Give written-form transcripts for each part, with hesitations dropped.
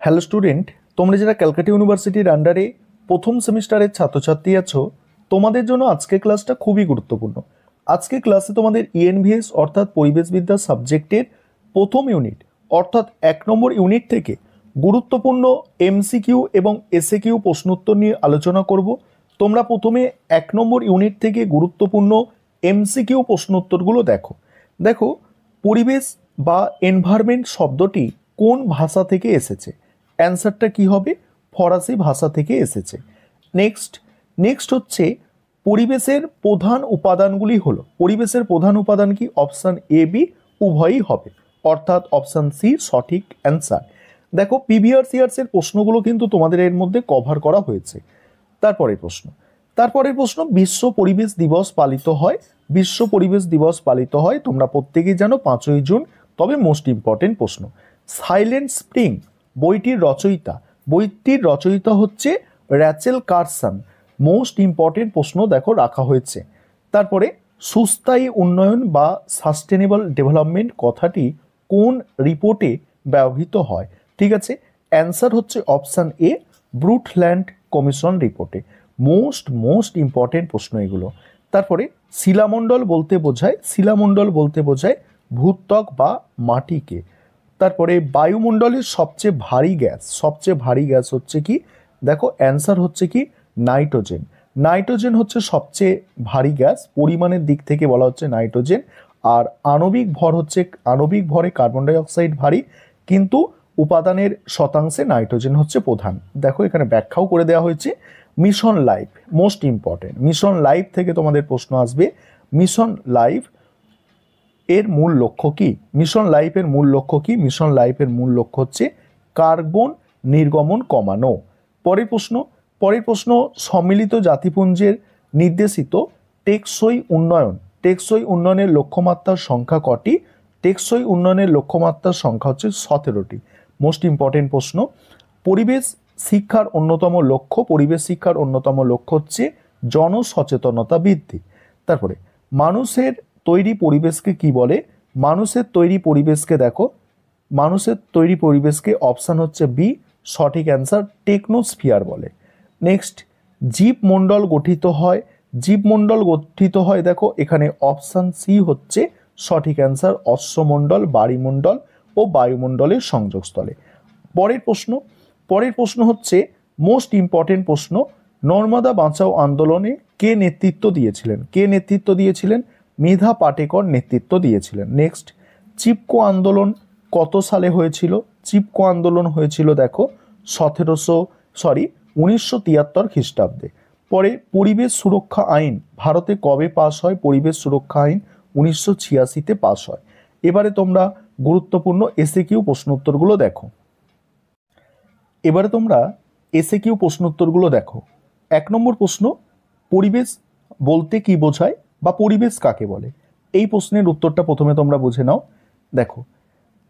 Hello student, তোমরা যারা ক্যালকাটা ইউনিভার্সিটির আন্ডারে প্রথম সেমিস্টারের ছাত্রছাত্রী আছো, তোমাদের জন্য আজকের ক্লাসটা খুবই গুরুত্বপূর্ণ। আজকে ক্লাসে তোমাদের ইএনভিএস অর্থাৎ পরিবেশবিদ্যা সাবজেক্টের প্রথম ইউনিট অর্থাৎ 1 নম্বর ইউনিট থেকে গুরুত্বপূর্ণ এমসিকিউ এবং এসএকিউ প্রশ্নোত্তর নিয়ে আলোচনা করব। তোমরা প্রথমে 1 নম্বর ইউনিট থেকে গুরুত্বপূর্ণ এমসিকিউ প্রশ্নোত্তরগুলো দেখো। দেখো, পরিবেশ বা এনভায়রনমেন্ট শব্দটি কোন ভাষা থেকে এসেছে? অ্যান্সারটা কি হবে? ফরাসি ভাষা থেকে এসেছে। নেক্সট হচ্ছে পরিবেশের প্রধান উপাদানগুলি হলো, পরিবেশের প্রধান উপাদান কি? অপশান এ বি উভয়ই হবে, অর্থাৎ অপশান সি সঠিক অ্যান্সার। দেখো, প্রিভিয়াস ইয়ার্সের প্রশ্নগুলো কিন্তু তোমাদের এর মধ্যে কভার করা হয়েছে। তারপরের প্রশ্ন, বিশ্ব পরিবেশ দিবস পালিত হয়। বিশ্ব পরিবেশ দিবস পালিত হয়, তোমরা প্রত্যেকেই জানো, 5ই জুন। তবে মোস্ট ইম্পর্টেন্ট প্রশ্ন, সাইলেন্ট স্প্রিং বইটির রচয়িতা হচ্ছে র্যাচেল কারসন। মোস্ট ইম্পর্টেন্ট প্রশ্ন দেখো রাখা হয়েছে। তারপরে সুস্থায়ী উন্নয়ন বা সাস্টেনেবল ডেভেলপমেন্ট কথাটি কোন রিপোর্টে ব্যবহৃত হয়? ঠিক আছে, অ্যান্সার হচ্ছে অপশান এ ব্রুটল্যান্ড কমিশন রিপোর্টে। মোস্ট ইম্পর্টেন্ট প্রশ্ন এগুলো। তারপরে শিলামণ্ডল বলতে বোঝায় ভূত্বক বা মাটিকে। তারপরে বায়ুমণ্ডলের সবচেয়ে ভারী গ্যাস হচ্ছে কি? দেখো, অ্যান্সার হচ্ছে কি নাইট্রোজেন হচ্ছে সবচেয়ে ভারী গ্যাস, পরিমাণের দিক থেকে বলা হচ্ছে নাইট্রোজেন। আর আণবিক ভরে কার্বন ডাই অক্সাইড ভারী, কিন্তু উপাদানের শতাংশে নাইট্রোজেন হচ্ছে প্রধান। দেখো, এখানে ব্যাখ্যাও করে দেওয়া হয়েছে। Mission life most important, mission life থেকে তোমাদের প্রশ্ন আসবে। মিশন লাইফ এর মূল লক্ষ্য কি? মিশন লাইফের মূল লক্ষ্য হচ্ছে কার্বন নির্গমন কমানো। পরের প্রশ্ন, সম্মিলিত জাতিপুঞ্জের নির্দেশিত টেকসই উন্নয়নের লক্ষ্যমাত্রার সংখ্যা কটি? টেকসই উন্নয়নের লক্ষ্যমাত্রার সংখ্যা হচ্ছে 17টি। মোস্ট ইম্পর্টেন্ট প্রশ্ন, পরিবেশ শিক্ষার অন্যতম লক্ষ্য হচ্ছে জনসচেতনতা বৃদ্ধি। তারপরে মানুষের তৈরি পরিবেশকে কি বলে? মানুষের তৈরি পরিবেশকে অপশান হচ্ছে বি সঠিক অ্যান্সার টেকনোস্ফিয়ার বলে। নেক্সট, জীবমণ্ডল গঠিত হয় দেখো, এখানে অপশান সি হচ্ছে সঠিক অ্যান্সার অশ্বমণ্ডল, বায়ুমণ্ডল ও বায়ুমণ্ডলের সংযোগস্থলে। পরের প্রশ্ন হচ্ছে মোস্ট ইম্পর্টেন্ট প্রশ্ন, নর্মদা বাঁচাও আন্দোলনে কে নেতৃত্ব দিয়েছিলেন? মেধা পাটেকর নেতৃত্ব দিয়েছিলেন। নেক্সট, চিপকো আন্দোলন কত সালে হয়েছিল? চিপকো আন্দোলন হয়েছিল দেখো 1973 খ্রিস্টাব্দে। পরে পরিবেশ সুরক্ষা আইন ভারতে কবে পাস হয়? পরিবেশ সুরক্ষা আইন 1986-তে পাস হয়। এবারে তোমরা গুরুত্বপূর্ণ এসএকিউ প্রশ্নোত্তরগুলো দেখো। 1 নম্বর প্রশ্ন, পরিবেশ বলতে কি বোঝায় বা পরিবেশ কাকে বলে? এই প্রশ্নের উত্তরটা প্রথমে তোমরা বুঝে নাও। দেখো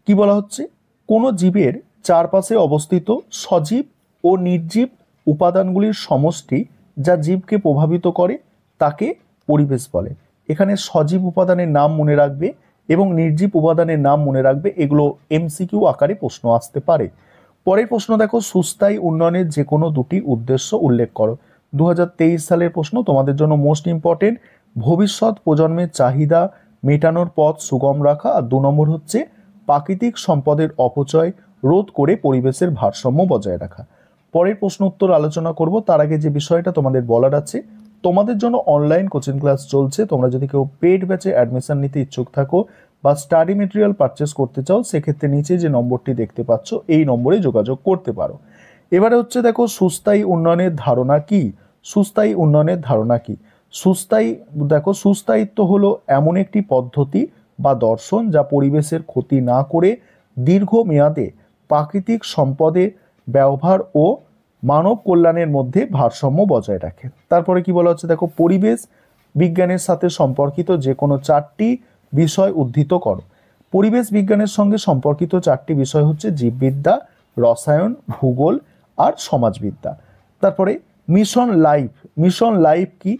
কি বলা হচ্ছে, কোনো জীবের চারপাশে অবস্থিত সজীব ও নির্জীব উপাদানগুলির সমষ্টি যা জীবকে প্রভাবিত করে তাকে পরিবেশ বলে। এখানে সজীব উপাদানের নাম মনে রাখবে এবং নির্জীব উপাদানের নাম মনে রাখবে, এগুলো এমসিকিউ আকারে প্রশ্ন আসতে পারে। পরের প্রশ্ন দেখো, সুস্থায়ী উন্নয়নের যে কোনো দুটি উদ্দেশ্য উল্লেখ করো। 2023 সালের প্রশ্ন তোমাদের জন্য মোস্ট ইম্পর্টেন্ট, ভবিষ্যৎ প্রজন্মের চাহিদা মেটানোর পথ সুগম রাখা। আর 2 নম্বর হচ্ছে প্রাকৃতিক সম্পদের অপচয় রোধ করে পরিবেশের ভারসাম্য বজায় রাখা। পরের প্রশ্ন উত্তর আলোচনা করব, তার আগে যে বিষয়টা তোমাদের বলার আছে, তোমাদের জন্য অনলাইন কোচিং ক্লাস চলছে। তোমরা যদি কেউ পেড ব্যাচে অ্যাডমিশন নিতে ইচ্ছুক থাকো বা স্টাডি মেটেরিয়াল পারচেস করতে চাও, সেক্ষেত্রে নিচে যে নম্বরটি দেখতে পাচ্ছ এই নম্বরে যোগাযোগ করতে পারো। এবারে হচ্ছে দেখো, সুস্থায়ী উন্নয়নের ধারণা কি? সুস্থায়িত্ব হলো এমন একটি পদ্ধতি বা দর্শন যা পরিবেশের ক্ষতি না করে দীর্ঘমেয়াদে প্রাকৃতিক সম্পদের ব্যবহার ও মানব কল্যাণের মধ্যে ভারসাম্য বজায় রাখে। তারপরে কি বলা হচ্ছে দেখো, পরিবেশ বিজ্ঞানের সাথে সম্পর্কিত যে কোনো 4টি বিষয় উদ্ধৃত করো। পরিবেশ বিজ্ঞানের সঙ্গে সম্পর্কিত 4টি বিষয় হচ্ছে জীববিদ্যা, রসায়ন, ভূগোল আর সমাজবিদ্যা। তারপরে মিশন লাইফ কি?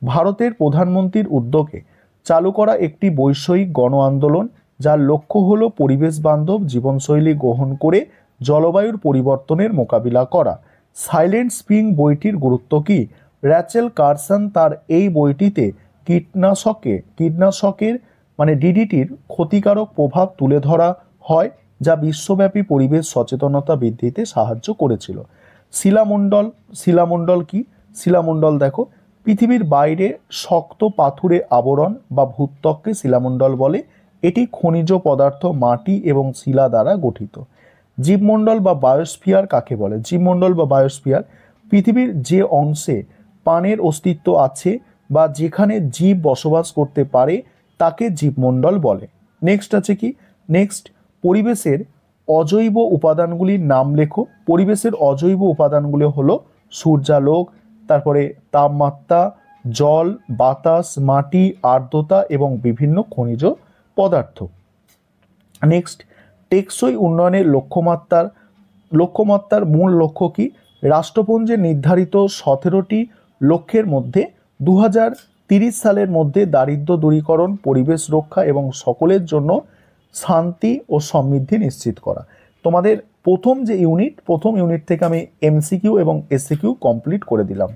ভারতের প্রধানমন্ত্রীর উদ্যোগে চালু করা একটি বৈষয়িক গণ আন্দোলন যার লক্ষ্য হলো পরিবেশ বান্ধব জীবনশৈলী গ্রহণ করে জলবায়ুর পরিবর্তনের মোকাবিলা করা। সাইলেন্ট স্প্রিং বইটির গুরুত্ব কি? র্যাচেল কারসন তার এই বইটিতে কীটনাশকের মানে ডিডিটির ক্ষতিকারক প্রভাব তুলে ধরা হয়, যা বিশ্বব্যাপী পরিবেশ সচেতনতা বৃদ্ধিতে সাহায্য করেছিল। শিলামণ্ডল কি? শিলামণ্ডল দেখো, পৃথিবীর বাইরে শক্ত পাথুরে আবরণ বা ভূত্বককে শিলামণ্ডল বলে। এটি খনিজ পদার্থ, মাটি এবং শিলা দ্বারা গঠিত। জীবমণ্ডল বা বায়োস্ফিয়ার কাকে বলে? জীবমণ্ডল বা বায়োস্ফিয়ার পৃথিবীর যে অংশে প্রাণের অস্তিত্ব আছে বা যেখানে জীব বসবাস করতে পারে তাকে জীবমণ্ডল বলে। নেক্সট আছে কি? নেক্সট, পরিবেশের অজৈব উপাদানগুলির নাম লেখো। পরিবেশের অজৈব উপাদানগুলো হলো সূর্যালোক, তারপরে তাপমাত্রা, জল, বাতাস, মাটি, আর্দ্রতা এবং বিভিন্ন খনিজ পদার্থ। নেক্সট, টেকসই উন্নয়নের লক্ষ্যমাত্রার মূল লক্ষ্য কি? রাষ্ট্রপুঞ্জে নির্ধারিত 17টি লক্ষ্যের মধ্যে 2030 সালের মধ্যে দারিদ্র্য দূরীকরণ, পরিবেশ রক্ষা এবং সকলের জন্য শান্তি ও সমৃদ্ধি নিশ্চিত করা। তোমাদের প্রথম ইউনিট থেকে আমি এমসিকিউ এবং এসসিকিউ কমপ্লিট করে দিলাম।